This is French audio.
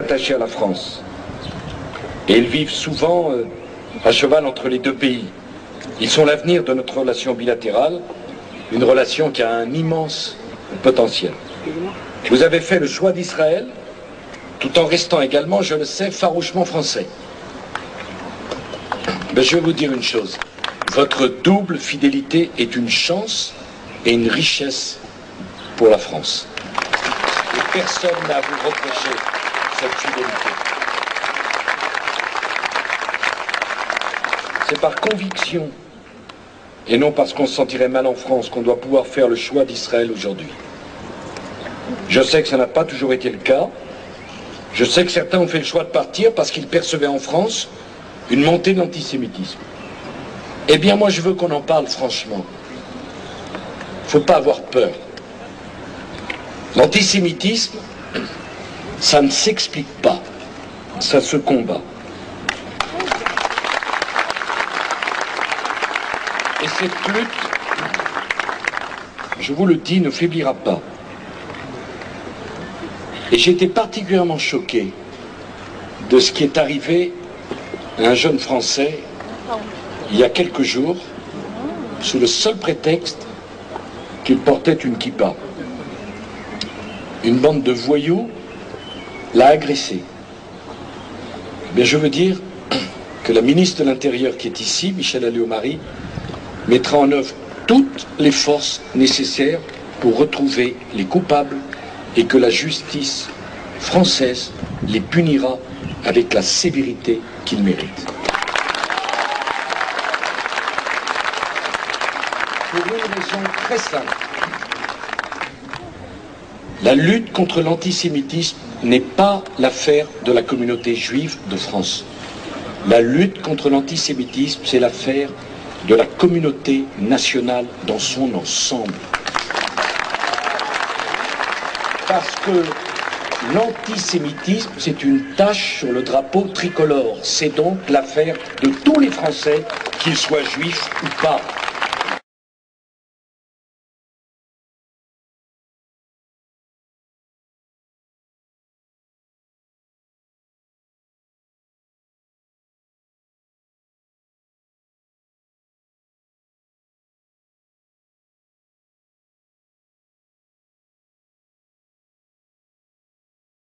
attachés à la France. Et ils vivent souvent à cheval entre les deux pays. Ils sont l'avenir de notre relation bilatérale, une relation qui a un immense potentiel. Vous avez fait le choix d'Israël, tout en restant également, je le sais, farouchement français. Mais je vais vous dire une chose. Votre double fidélité est une chance et une richesse pour la France. Et personne n'a à vous reprocher cette fidélité. C'est par conviction et non parce qu'on se sentirait mal en France qu'on doit pouvoir faire le choix d'Israël aujourd'hui. Je sais que ça n'a pas toujours été le cas. Je sais que certains ont fait le choix de partir parce qu'ils percevaient en France une montée de l'antisémitisme. Eh bien, moi, je veux qu'on en parle franchement. Il ne faut pas avoir peur. L'antisémitisme, ça ne s'explique pas, ça se combat. Et cette lutte, je vous le dis, ne faiblira pas. Et j'étais particulièrement choqué de ce qui est arrivé à un jeune Français il y a quelques jours, sous le seul prétexte qu'il portait une kippa. Une bande de voyous l'a agressé. Mais je veux dire que la ministre de l'Intérieur qui est ici, Michèle Alliot-Marie, mettra en œuvre toutes les forces nécessaires pour retrouver les coupables et que la justice française les punira avec la sévérité qu'ils méritent. Pour une raison très simple. La lutte contre l'antisémitisme n'est pas l'affaire de la communauté juive de France. La lutte contre l'antisémitisme, c'est l'affaire de la communauté nationale dans son ensemble. Parce que l'antisémitisme, c'est une tache sur le drapeau tricolore. C'est donc l'affaire de tous les Français, qu'ils soient juifs ou pas.